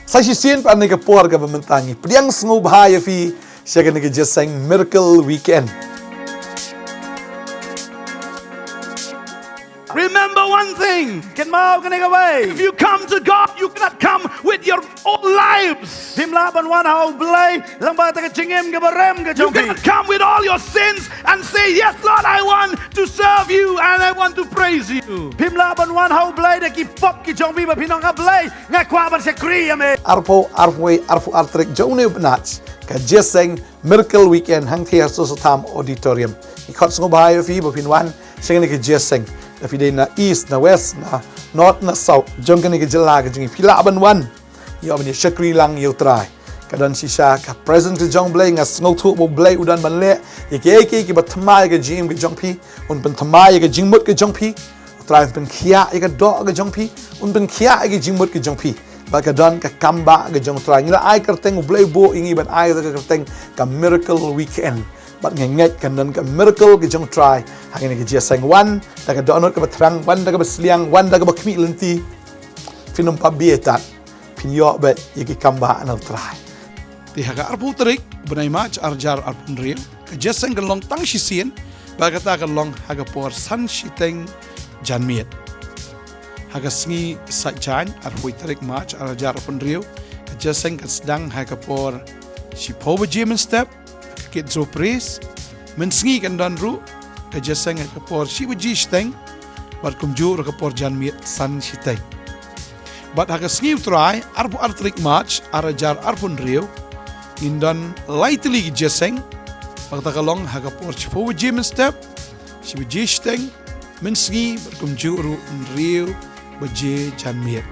Sa sisien pa ni kapor ka bamantangi. Priang sngo bahaya fi siya ka nag-just miracle weekend. Remember one thing. If you come to God, you cannot come with your own lives. You cannot come with all your sins and say, yes, Lord, I want to serve you and I want to praise you. Arfu artrek jone benach. Ka just miracle weekend hang tia sosotam auditorium. Ikot sngo bahaya fi bapin wan siya ka just Tapi dia na east, na west, na north, na south. Jom ka ni kejala ka jengi pila aban wan. Yo abani syakri lang yo try. Kadang sisa ka present ke jong blay nga sngo tu bo blay udan ban le. Ye ki ba thamai ke jim ke jong pi. Un ban thamai ke jingmut ke jong pi. Try ban khia ke do ke jong pi. Un ban khia ke jingmut ke jong pi. Ba kadang ka kamba ke jong try. Ngila ai kerteng blay bo ingi ban ai ka kerteng ka miracle weekend. But ngenget kan dan ka miracle ke jong try hangin ke jeseng wan da ka donot ka batrang wan da ka basliang wan da ka bakmi lenti finum pabietat pinyo bet yiki kamba anal try ti haga arbu trik benai mach arjar arpun rio ka jeseng ka long tang sisien ba ka ta ka long haga por san shiteng janmiet haga sngi sajan arbu trik mach arjar arpun rio ka jeseng ka sedang haga por si power gym step kit surprise mensngi kan dan ru ka jasang ka por si buji steng bat kumju ka por janmi san siteng bat haga sngi try arbu artrik match arajar arpun rio indan lightly jasang bakta kalong haga por si buji men step si buji steng mensngi bat kumju ru rio buji janmi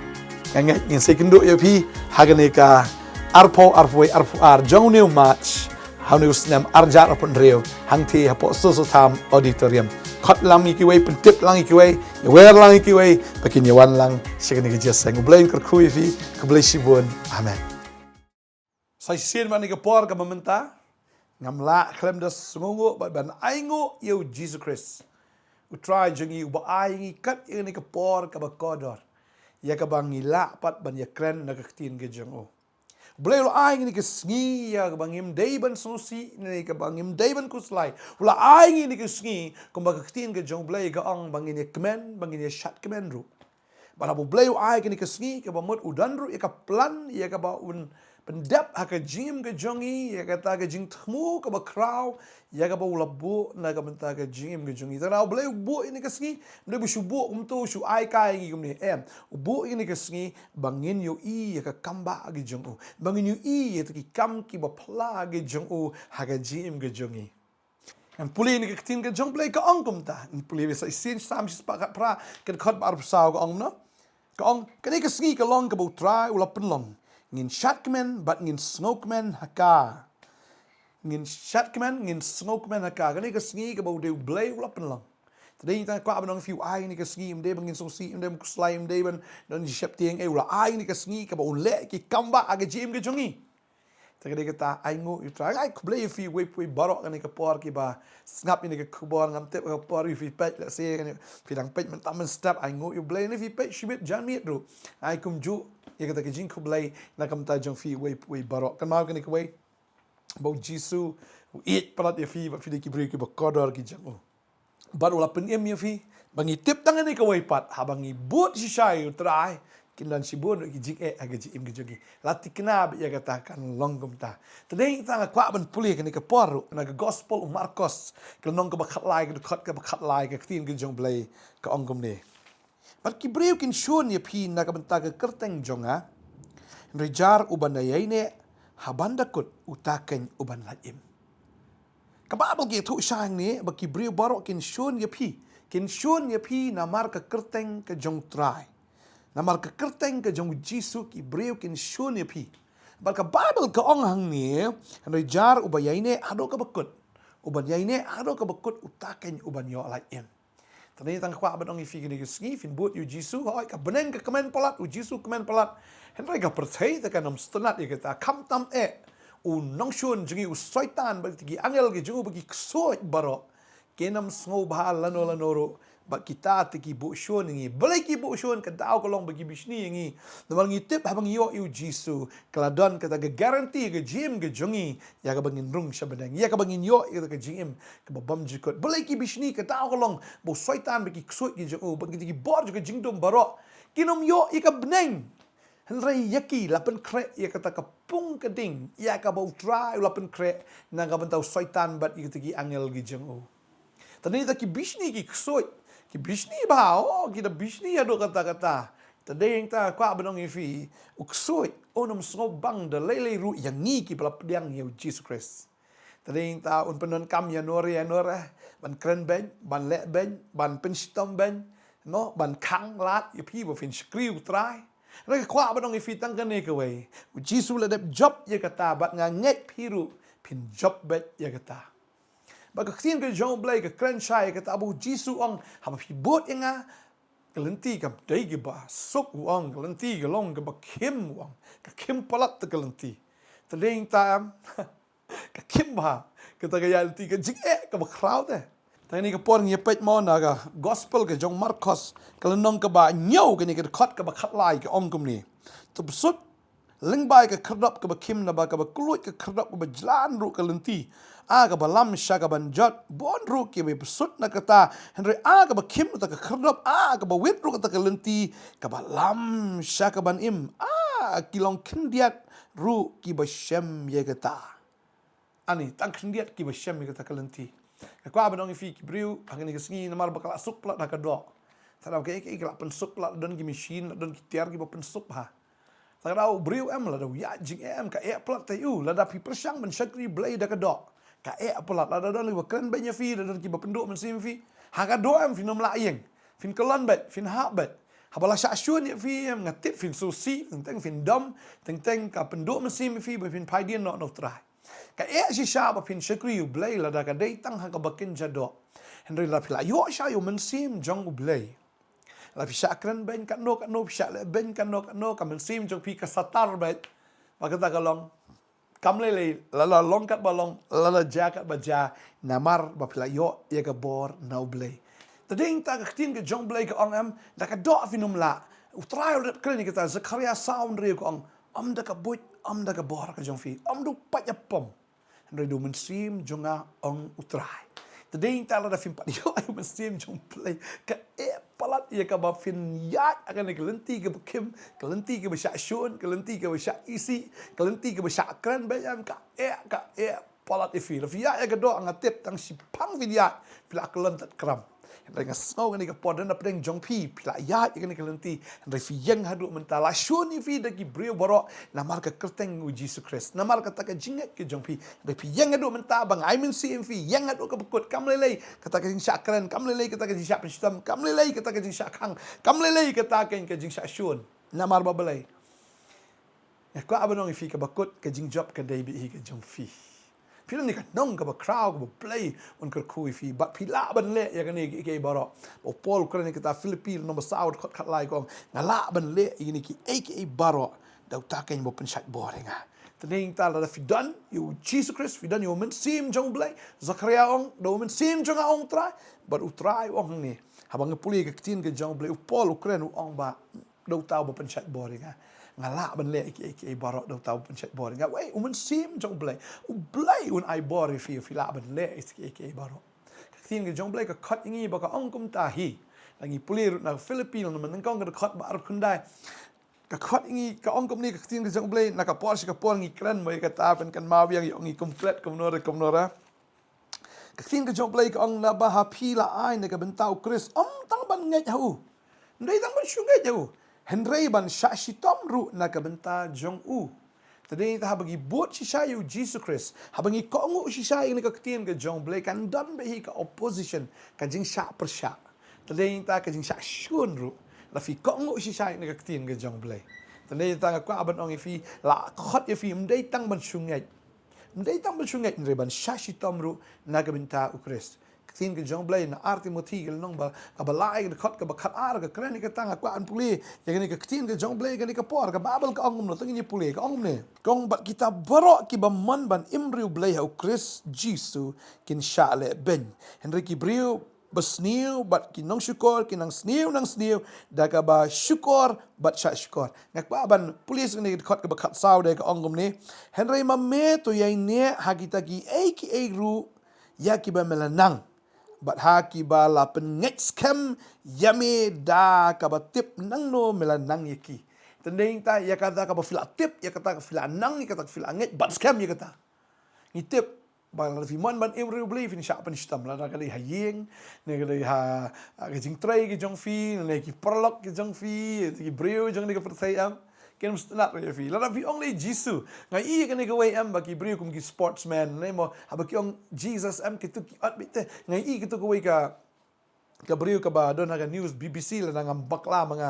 ngenget ngin sekendo ya pi haga ne ka arpo ar jong new match Hanu usnam arjar apun rio hangti hapo sosotam auditorium khot lang ikiway pentip lang ikiway yawer lang ikiway pakin yawan lang siya ni kajesang ublayin kerkui fi kublay sibun amen. Sa sien man ni kapor ka mamenta ngamla klem das sungungo ban aingo yo Jesus Christ utray jengi uba aingi kat ni kapor ka bakodor ya ka bangila pat ban yakren nagaktin ke jengo Boleh lo aing ni kesngi ya bangim dayban susi ni ke bangim dayban kuslai. Ula aing ni kesngi kumba ketin ke jong boleh ke ang bangin kemen bangin shat kemen ru. Bana boleh lo aing ni kesngi ke bamut udan ru ya ke plan ya ke ba un pendap ha ke jim ke jongi ya ke ta ke jing tmu ke ba kraw ya ke ba ulabu na ke menta ke jim ke jongi. Tana boleh bu ini kesngi boleh bu shubu umtu shu ai kai ngi kumni bu ini kesngi bangin yo I ya ke kamba ke jongu. Bangin yo I ya ki kam ki ba pla ke jongu ha ke jim ke jongi. En puli ni ke tin ke jong boleh ke angkum ta. Ni puli bisa isin sam sepakat pra ke khot bar psau ke ang no. Ke ang ke ni kesngi ke long ke bu try ula penlong. Ngin shatkemen bat ngin smokemen haka ngin shatkemen ngin smokemen haka kani kesngi ke bau de blay ulapen lang tadi kita kwa abang few ai ni kesngi mde bangin sosi mde kuslai mde ban dan shep tieng ula ai ni kesngi ke bau le ki kamba aga jim ke jongi tadi kita ai ngo you try ai blay fi we barok kani ke por ki ba snap ni ke khubor ngam tep ke por fi pet la se kani pidang pet men tamen step ai ngo you blay ni fi pet shibit janmit ru ai kumju ya kata ke jing kublai na kam ta jong fi we barok kan mau kan ke we bau jisu it parat ya fi ba fi de ki bri ki ba kodor ki jang baru la pen ya fi bangi tip tangan ni ke we pat ha bangi but si shai try kindan si bon ki jing aga ji im ke jogi lati kena ya kata kan longum ta tadai ta kwa ban puli kan ke poru na gospel Marcos ke nong ke ba khat lai ke khot ke ba khat lai ke tin ke jong blai ke ongum ne But kibriu kin shun ya pi na kabanta ke kerteng jonga rejar uban na yaine habanda kut utaken uban laim. Kababal ge tu shang ni ba kibriu barok kin shun ya pi na mar ke kerteng ke jong try. Na mar ke kerteng ke jong jisu kibriu kin shun ya pi. Ba kababal ke ong hang ni rejar uban yaine ado ka bakut. Uban yaine ado ka bakut utaken uban yo laim. Tadi tang kwa abang ifi gini kesngi fin buat Jisu hoi ka beneng ke kemen pelat Jisu kemen pelat henry ka percaya tekan nam stunat ya kita kam tam nong shun jengi soitan bagi angel ge jengu bagi soit barok kenam sngo bahal lano ro bat kita te ki bo shon ngi balai ki bo shon ka dau ka long bagi bisni ngi namal ngi tip habang yo yu jisu kaladon kata ga guarantee ga jim ga jongi ya ka bangin rung shabadang ya ka bangin yo ka jim ka bam jikot balai ki bisni ka dau ka long bo soitan bagi ksut ki jo bagi ki bor jo ka jingdom baro kinom yo ika bneng Henry yaki lapen kre ya kata kapung keding ya ka bau try lapen kre na ka bantau soitan bat iki angel gi jeng tadi ta ki bisni ki ksoi ki bisni ba ki da bisni ado kata tadi yang ta kwa benong ifi uksoi onum so bang de lele ru yang ni ki pelap diang ya Jesus Christ tadi yang ta un penon kam ya nore ban kren ben ban le ben ban penstom ben no ban kang lat ya pi bo fin skriu try Reka kwa ba dong ifitang kane ka way. Jisu la dep job ya kata bat nga nget piru pin job bet ya kata. Ba ka ksin ka jong blay ka kren shai kata abu Jisu ong haba pi bot ya nga kalenti ka dai ge ba sok ong kalenti ka long ka ba kim ong ka kim palat ta kalenti. Tadeng ta ka kim ba kata ka yalti ka jing ka ba crowd Tang ni ka por ngi pet mo na ka gospel ka jong Marcos kalanong ka ba nyaw ka ni ka khat ka ba khatlai ka ong kumni to sut ling bai ka khrdap ka ba kim na ba ka ba kluit ka khrdap ka ba jlan ru ka lenti a ka ba lam sha ka ban jot bon ru ki ba sut na ka ta henry a ka ba kim ta ka khrdap a ka ba wit ru ka ta ka lenti ka ba lam sha ka ban im a kilong kindiat ru ki ba shem ye ka ta ani tang kindiat ki ba shem ye ka ta ka lenti Kwa ba dong ifi ki briu hangani ka sngi namar bakal asuk plat na ka do. Sarau ke la pensuk plat don ki machine don ki tiar ki ba pensuk ha. Sarau briu em la do ya jing em ka plat ta yu la da pi persang men shakri blade da ka do. Ka plat la da don li ba kren ba nya fi don ki ba penduk men sim fi. Ha ka do em finom la yeng. Fin kolon bet fin ha bet. Habala sya syun ya fi em ngatit fin susi teng fin dom teng ka penduk men sim fi ba fin paidien no try. Ka si sya ba pin shakri yu blay la da ka day tang ha ka bakin jado. Henry la pila yo sya yu mensim jong u blay. La pi sya kren ben ka no sya le ben ka no ka mensim jong pi ka satar bet. Ba kata ka long kam le la long kat ba long la ja kat ba ja namar ba pila yo ya ka bor na u blay. Tading ta ka tin ka jong blay ka ong am da ka do finum la. U trial dat kren ka ta Zakaria sound re ko ong da ka buit da ka bor ka jong fi du pat ya pom. Henry do mensim jonga ong utrai. Tading tala da fin pat yo ay mensim jong play ka palat ya ka ba fin yak akan kelenti ke kim kelenti ke besya shun kelenti ke besya isi kelenti ke besya kran bayam ka palat ifi la ya ka do angatip tang si pang vidya pila kelentat kram. Henry ngasau kan ka podan apeng jong pi pila ya kan kelenti Henry fi yang hadu mentala shun ifi da ki brio baro namar ka kerteng u Jesus Christ namar ka ta ka jingat ke jong pi Henry fi yang hadu menta bang I mean see fi yang hadu ka bekut kam lele kata ka jing syakran kam lele kata ka jing syak penstam kam lele kata ka jing syakang kam lele kata ka jing syak shun namar ba belai ya ko abanong ifi ka bekut ka jing job ka dai bi ka jong fi Pila ni ka nong ka ba crowd ka ba play on ka kui fi but pila ban le ya ka ni ke baro o pol ka ni ka ta Philippine no ba saud khat lai ko ngala ban le ini ki aka baro da ta ka ni bo pensat boring ah Tading ta la fidan you Jesus Christ fidan you men sim jong blay Zakaria ong do men sim jong ong try but u try ong ni habang puli ka tin ka jong blay u pol ukren u ong ba do ta bo pensat boring ah ngala ban le ki baro do tau pencet boring wei umen sim jong blay u blay un ai bor fi la ban le ki baro tin ke jong blay ka khat ingi ba ka ong kum ta hi langi pulir na Filipino na man kong ka khat ba ar kundai ka khat ingi ka ong kum ni ka tin ke jong blay na ka por ka por ngi kran mo ka ta pen kan ma biang yong ngi komplet komnora ka tin ke jong blay ka ong na ba ha pi la ai na ka bentau Chris tang ban ngai hau ndai tang ban shungai hau Henry ban syashi tom ru na kabenta jong u. Tadi ta bagi buat syayu Jesus Christ. Habangi kongu syayu ni ka ketien ke jong blay kan don behi ka opposition ka jing syak persyak. Tadi ta ka jing syak syun ru. La fi kongu syayu ni ka ketien ke jong blay. Tadi ta ka aban ong ifi la khot ifi mdai tang ban sungai. Mdai tang ban sungai Henry ban syashi tom ru na kabenta u Christ. Tin ke jong blay na arti moti ke nong ba ka balai ke khot ka ba khat ar ka kren ka tang ka an puli ya ni ka tin ke jong blay ka ni ka por ka babel ka ong no tang ni puli ka ong ne kong ba kita baro ki ba man ban imriu blay ha Chris Jisu kin sha le ben Henry ki brio besniu bat kinong syukur kinang sniu nang sniu daga ba syukur bat syak syukur ngak ba ban pulis ni khot ka bakat saw de ka ongom ni henry mamme to yai ne hagita ki aka ru ya ki ba melanang bat ha ki ba la pen ngek scam yame da ka ba tip nang no melanang yaki tending ta ya kata ka ba fila tip ya kata ka fila nang ya kata ka fila ngek bat scam ya kata ni tip ba la fi mon ban every believe in sha pen stam la ka dei ha yeng ne ka dei ha ka jing trai ki jong fi ne ki perlok ki jong fi ki breu jong ne ka pertai am ken mustnat ya fi la fi only jisu ngai I ka ne ka wei am ba ki breu kum ki sportsman ne mo ha ba ki ong jesus am ki tu ki at bit ngai I ki tu ka wei ka breu ka ba don ha ka news BBC la ngam bakla mga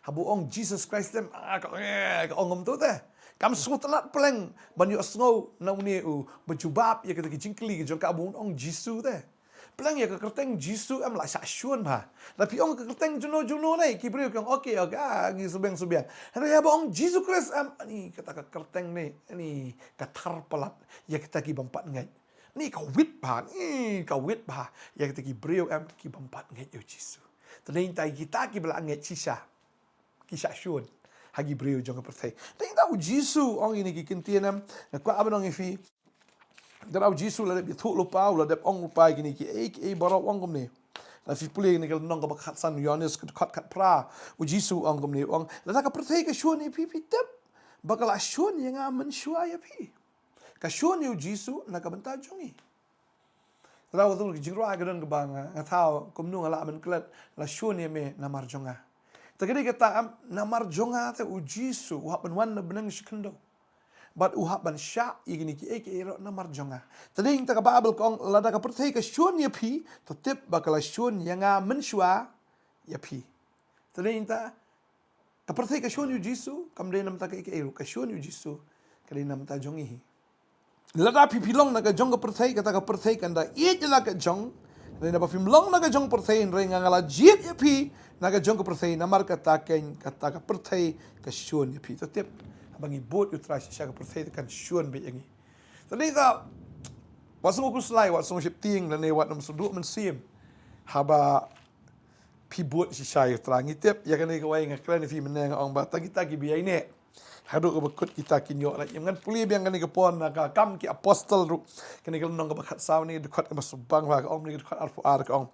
habu ong Jesus Christ dem ka ongom tu te kam sutanat pleng ban yo snow na uni u bajubab ya kita jingkli ke jong ka abun ong jisu te pleng ya ka kerteng jisu am la syun ha tapi ong ka kerteng juno nei ki brio kong okay gi subeng hana ya ong Jesus Christ am ni kata ka kerteng ni ka tar palat ya kita ki bampat ngai ni ka wit pa ya kita ki brio am ki bampat ngai yo jisu tenin tai kita ki bela ngai chisha ki syun hagi breu jong pertai. Tapi tahu Jisu ong ini ki kintianam na kwa abang ifi. Tahu Jisu la dep thu lupa la dep ong lupa gini ki baro ong gomne. La fi pule ni kal nong ka bakhat san Yohanes kat pra u Jisu ong gomne ong la ka pertai ka shun ipi tep bakal shun yang amen shua ya pi. Ka shun yu Jisu na ka benta jongi. Tahu tu ki jingro aga don ka banga ngatao kumnu ngala amen klat la shun ya me na marjonga. Tagadi kata am namar jonga te u Jisu uhap ban na benang shikendo. But uhap ban sya igini ki eke ero namar jonga. Tading taka babel kong lada ka pertai ka syun ya pi to tip bakala syun yanga menshua ya pi. Tading ta ka pertai ka syun yu Jisu kam de nam ta ka eke ero ka syun yu Jisu ka de nam ta jongi. Lada pi pilong na ka jong ka pertai kata ka pertai kanda ie jela ka jong. Rena ba film long naga jong pertai renga ngala jiet ya pi naga jong ka pertai namar kata ka pertai ka syun ya pi tetep abangi bot utra sya ka pertai kan syun be yangi tadi ta wasung ku slai wasung shifting dan wat nam suduk men sim haba pi bot sya utra ngitep ya kan ka wai ngakran fi menang ong ba tagi biai ne hadu ka bakut kita kinyo la yang kan puli biang kan ka pon ka kam ki apostle ru kan ka nong ka bakhat saw ni dekat ka masubang wa ka om ni dekat arfu ar ka ong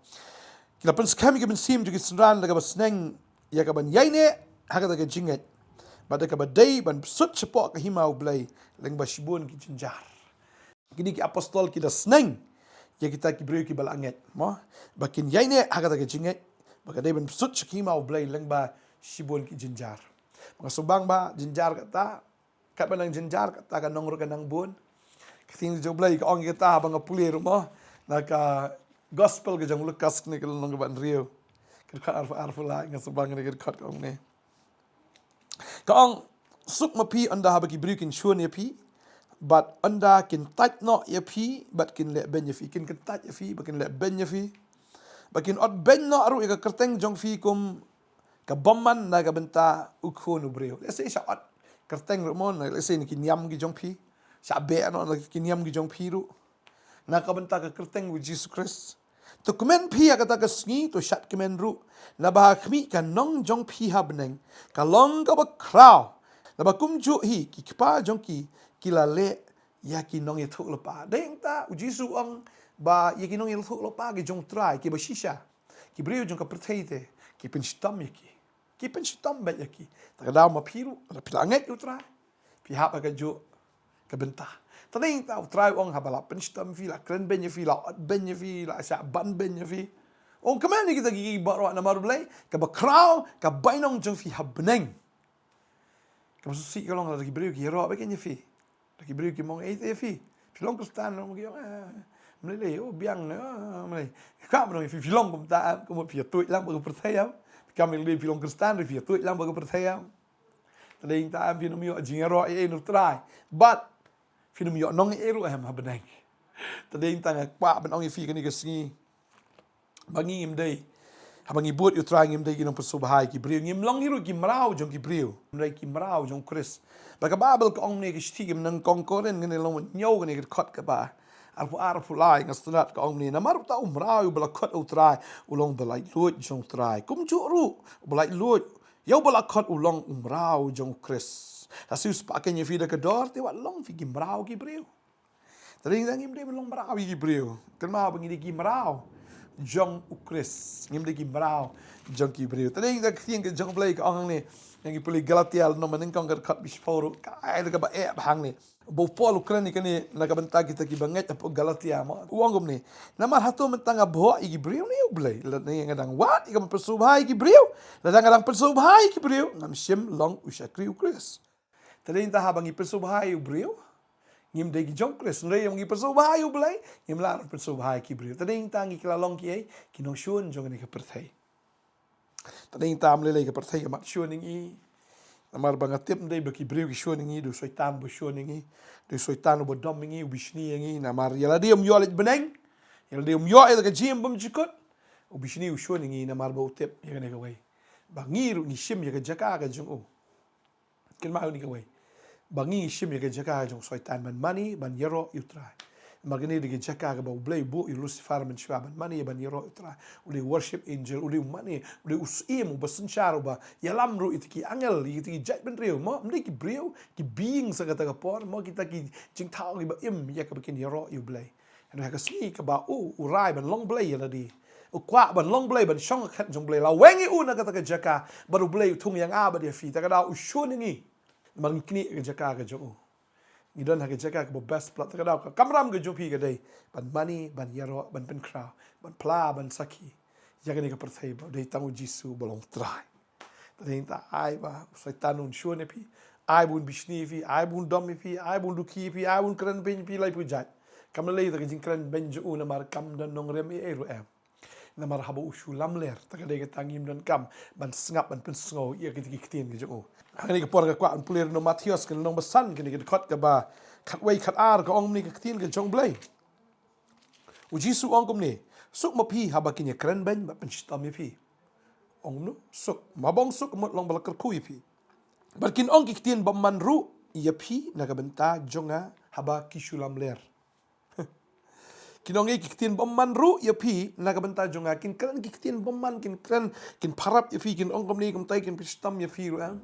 kita pen skami ka ben sim ju ki sran la ka basneng ya ka ban yai ne ha ka ka jinget bada ka badai ban sut sepok ka himau blai leng ba shibun ki jinjar kini ki apostol ki da sneng ya kita ki breu ki balanget mo bakin yai ne ha ka jinget baka dai ban sut himau blai leng ba shibun ki jinjar mga subang ba jinjar kata kat banang jinjar kata kan nongro kanang bun kating joblay ka ong kita habang apuli mo naka gospel ka jang lukas ni kal nong ban rio ka arfu la nga subang ni ka ong ni ka ong suk mapi anda habaki brukin shun ya pi but anda kin tat no ya pi but kin le ben ya fi kin tat ya fi bakin le ben ya fi bakin ot ben no aru ka kerteng jong fi kum kabaman na kabenta ukho no breu let's say shot kerteng rumon let's say ni kinyam gi jong pi sa be no kinyam gi jong pi ru na kabenta ka kerteng with Jesus Christ to komen pi kata ka sngi to shat kemen ru na ba khmi ka nong jong pi habneng ka long ka ba kraw na ba kum ju hi ki kpa jong ki kilale ya ki nong ye thuk lopa deng ta Jesus ang ba ye ki nong ye thuk lopa gi jong try ki ba shisha ki breu jong ka pertheite ki pen stam ye ki pen stam ba yaki tagadaw mapiru pilanget utra pi hapa ka ju ka benta taning ta utra ong habala pen stam fi la kren ben ye fi la ben ye fi la sa ban ben ye fi ong kaman ni kita gi baro na marblay ka ba kraw ka bainong jong fi habneng ka susi ka long la gi breu ki ro ba ken ye fi la gi breu ki mong e fi long kristan mo gi mlele o biang na mlele ka mo fi long kum ta ko mo pi tu lang ba ko perthaya kami le filong kristan re fi tu lang ba ko perthaya tading ta am fi no mi jingero e no try but fi no mi nong e ru am habneng tading ta kwa ban ong fi kani ka singi bangi im dei habangi bot yu try im dei ki no persubahai ki brio ngim long hiru ki mrau jong ki brio mrai ki mrau jong Chris ba ka babel ko ong ne ki stigim nang kongkoren ngene long nyo ngene ki khot ka ba arpu lai ngastunat ka ong ni namar ta umrau bala khot utrai ulong balai lut jong trai kum chu ru balai lut yo bala khot ulong umrau jong kris asus pakai ni vida kedor te wat long fi gimrau ki breu tering ngim de long brau ki breu kenma bangi di gimrau jong ukris ngim de gimrau jong ki breu tering dak thing ke jong blai ka ong ni yang ipuli Galatia no maning kong kat bisporo kai daga ba hang ni bo Paul Ukraine kani nagabanta kita ki banget apo Galatia mo uangom ni namar Hato mentanga bo igi breu ni ublay la ni ngadang wat ika persubhai ki breu la ngadang persubhai ki breu ngam Shillong usakri ukris tadin ta habang persubhai breu ngim de gi jong kris nre yang persubhai ublay ngim la persubhai ki breu tadin ta ngi klalong ki ai kinong shun jong ni ka perthai tading tam lelai ke perthai mat shuning i namar bangatip ndai baki breu ki shuning i du soitan bo shuning i du soitan bo dom ngi ubishni ngi namar yala diam yolet beneng yala diam yo eda ka jim bum jikot ubishni u shuning i namar bo tip ya ne ka wai bangiru ni shim ya ka jaka ka jung o kin ma ni ka wai bangi shim ya ka jaka jung soitan ban mani ban yero utrai magani de jaka ka ba blay bo i Lucifer man shwa ban mani ban yero utra uli worship angel uli mani uli usim basun charo ba yalam ru itki angel itki jat ben reu mo mde ki breu ki being sa kata ka por mo kita ki jing thao ki ba im ya ka bikin yero u blay ana ka si ka ba u urai ban long blay ya di u kwa ban long blay ban shong khat jong blay la wengi u na kata ka jaka baru blay tung yang a ba dia fi ta ka da u shuningi mang kini ka jaka ka jo Idon hake jaka ke best plat ka daw ka kamram ke jopi ke dai ban mani ban yaro ban pen kra ban pla ban saki jaga ni ka perthai ba dai tangu jisu bolong trai tading ta ai ba saitanun shone pi ai bun bishni fi ai bun dom fi ai bun duki fi ai bun kran ben pi lai pu jat kam le ta jing kran ben ju na mar kam dan Nongkhryiem e ru em na mar habo ushu lam ler ta ka dai ka tangim dan kam ban sngap ban pen sngo ia ki kitin ke jo Ani ke por ka kwa pulir no Matthias ke nong besan ke ni ke khot ka ba khat wei khat ar ka ong ni ke tin ke jong blai u jisu ong kum ni suk ma phi haba ki ni kran ben ba pen stam mi phi ong no suk ma bong suk mot long bal kar kui phi barkin ong ki tin ba man ru ya phi na ka benta jonga haba ki shulam ler kinong ki tin ba man ru ya phi na ka benta jonga kin kran ki tin ba man kin kran kin pharap ya phi kin ong kum ni kum tai kin stam ya phi ru ang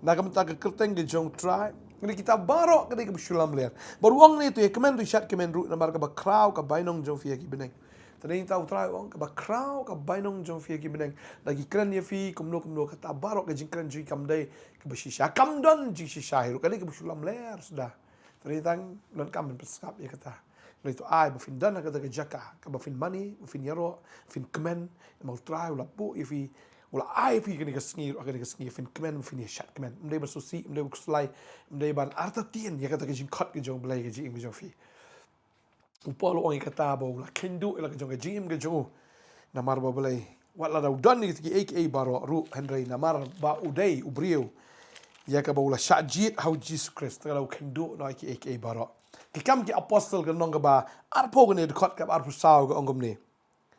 Nagamta ke kerteng ke jong try. Ini kita barok ke ke shulam ler. Baru wang ni tu ya kemen tu shat kemen ru namar ke ba kraw ke bainong jong fia ki beneng. Tadi tahu try wang ke ba kraw ke bainong jong fia ki beneng. Lagi keren ya fi kumno kata barok ke jing keren jui kam dai ke ba shisha kam don jing shisha hiru kali ke shulam ler sudah. Tadi tang don kam ben peskap ya kata. Lalu itu ai ba fin dan kata ke jaka ke ba fin money, ba fin yaro, fin kemen mau try ulah pu ya fi Wala ai fi kani ka sngi fin kemen fin ya shat kemen mdai ba susi mdai ba slai mdai ban arta tien ya kata ka jing khot ke jong blai ke jing ke jong fi upolo ong kata ba la kendo la ke jong ke jing ke jong namar ba blai wala da don ni ki aka baro ru henry namar ba udai ubriu ya ka ba wala shajit how Jesus Christ ka la kendo no ki aka baro ki kam ki apostle ke nong ba arpo ke ne khot ka arpo saw ke ongom ni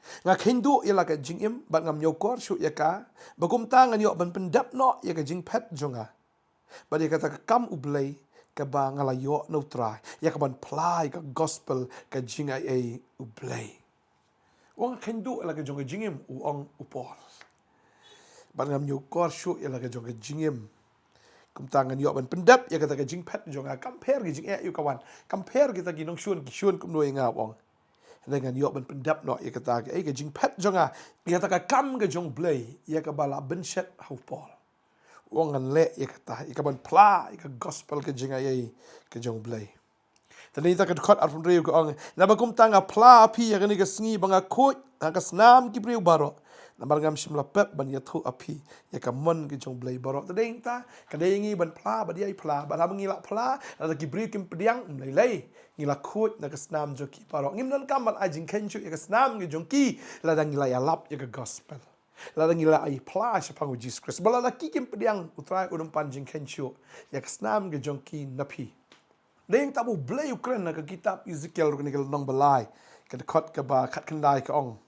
Nga kendo ila ka jingim bat ngam nyokor shu ya ka bagum tangan yo ban pendap no ya ka jing pet jonga ba dia kata ka kam ublay ka ba ngalayo no try ya ka ban play ka gospel ka jing ai ublay wang kendo ila ka jonga jingim u ong upol bat ngam nyokor shu ila ka jonga jingim kum tangan yo ban pendap ya kata ka jing pet jonga compare ki jing yu kawan compare kita ki nong shun kum no nga wong dengan yo ban pendap no ya kata ke jing pet jonga ya kata ka kam ke jong blay ya ka bala ben shet how paul wong an le ya kata ya ka ban pla ya ka gospel ke jing ai ke jong blay tani ta ka khot ar pun reu ko ong na ba kum tanga pla pi ya ni ka sngi banga khot ka snam ki breu baro na bar ngam shimla pep ban ya thu api ya ka mon ke jong blay baro tadeng ta ka dei ngi ban pla ba dia pla ba ha ngila pla na ki breu kim pediang lei ngila khut na kasnam jo ki paro ngim nan kamal ajing kenchu ya kasnam ngi jong ki la dang ngila ya lap ya ka gospel la dang ngila ai pla sha pangu Jesus Christ bala la ki kim pediang utrai udum panjing kenchu ya kasnam ngi jong ki napi deng tabu blay Ukraine na ka kitab Ezekiel ro ni nong balai ka khot ka ba khat khandai ka ong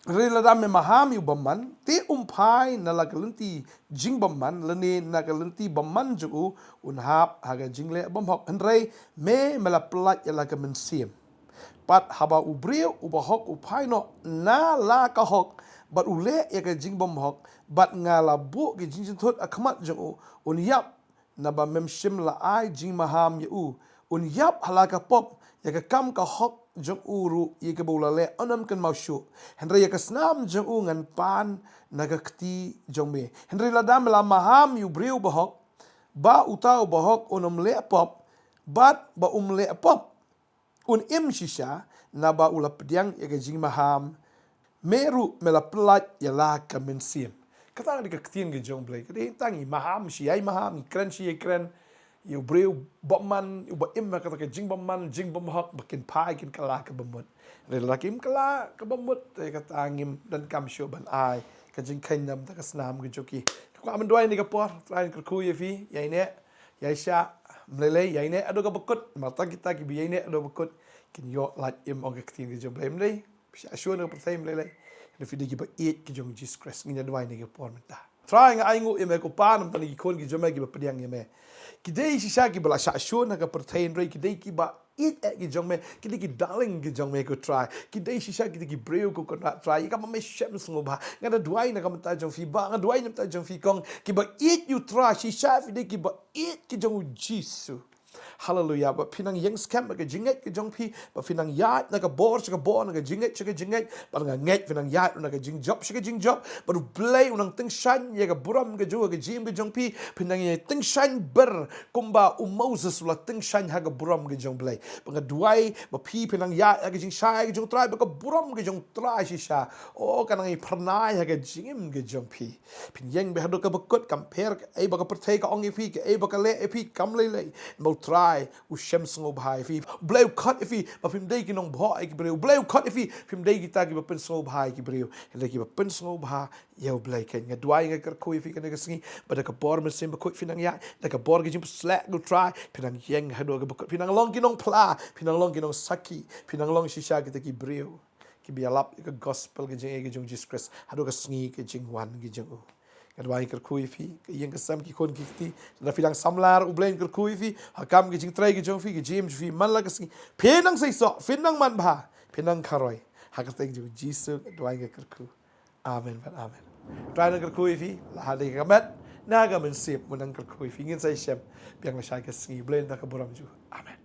Rela dame mahami baman te umpai na lagalenti jing baman lene nagalenti baman ju unhap haga jingle bamhok henrei me melaplat ya lagamen sim pat haba ubreu ubahok upaino na la ka hok bat ule ya ka jing bom hok bat ngala bu ki jing thot akmat jong un yap na ba mem shim la ai jing maham ya un yap halaka pop ya ka kam ka hok jong uru ya ka bula le onam kan mau shu henry ya ka snam jong ngan pan na ka kti jong me henry la dam la maham yu breu bahok ba utau bahok onam le pop bat ba le pop un im shisha na ba ula pediang ya ka jing maham meru mela plat ya la ka men sim kata ni ka ktin ge jong blai kade tangi maham shi ai maham kren shi kren yu breu bomman yu ba im kata ka jing bomman jing bom hok bakin pai kin kala ka bomut re la kim kala ka bomut kata ngim dan kam sho ban ai ka jing khain nam ta ka snam ge joki ko am doi ni ka por train ka khu ye fi yai ne yai sha mlele yai ne ado ka bakut mata kita ki bi yai ne ado bakut kin yo lat im on ka ktin ge jong blai mlei sha sho na per sai mlele ne fi de ki ba eat ki jong Jesus Christ ngi doi ni ka por mata trying ai ngu im ko pan tan ki kon ki jom ki ba pediang ye me ki dei si sha ki bala sha sho na ka per sai rei ki dei ki ba eat ki jong me ki dei ki darling ki jong me ko try ki dei si sha ki dei ki breu ko na try ka ma me shem sngo ba ngada duai na ka mata jong fi ba ngada duai na mata jong fi kong ki ba eat you try si sha fi dei ki ba eat ki jong Jesus hallelujah ba pinang yang scam ka jinget ki jong phi ba pinang yat na ka bor na ka jinget ba nga nget pinang yat na ka jing job ba du play unang ting shan ya ka buram ka jo ka jim ka jong phi pinang ye ting shan ber kumba Moses la ting shan ha ka buram ka jong play ba nga duai ba phi pinang yat ka jing shai ka jong try ba ka buram ka jong try si sha o ka nang pranai ha ka jim ka jong phi pin yang be hado ka bakut compare ka ai ba ka perthai ka ong phi ka ai ba ka le phi kam le mo try u shem sngo bhai fi bleu khat ifi ba phim dei ki nong bho ai ki breu bleu khat ifi phim dei ki ta ki ba pen sngo bhai ki breu le ki ba pen sngo bha yeu blai ken nga duai nga kar khoi fi ka ne ka singi ba da ka bor me sim ba khoi finang ya da ka bor ki jim slack go try pinang yeng ha do ka ba pinang long ki nong pla pinang long ki nong saki pinang long shisha ki ta ki breu ki bi alap ka gospel ki jeng ki jong Jesus Christ ha do ka singi ki jing wan ki jong kadwai ker kui fi yang kesam ki kon ki ti na filang samlar u blain ker kui fi hakam ki jing trai ki jong fi ki jim fi man la kasi penang sai so finang man bha penang kharoi hakar tek ju jisu kadwai ker ku amen van amen trai na ker kui fi la hadi kamat na ga men sip munang ker kui fi ngin sai shem piang la shai ka singi blain da ka buram ju amen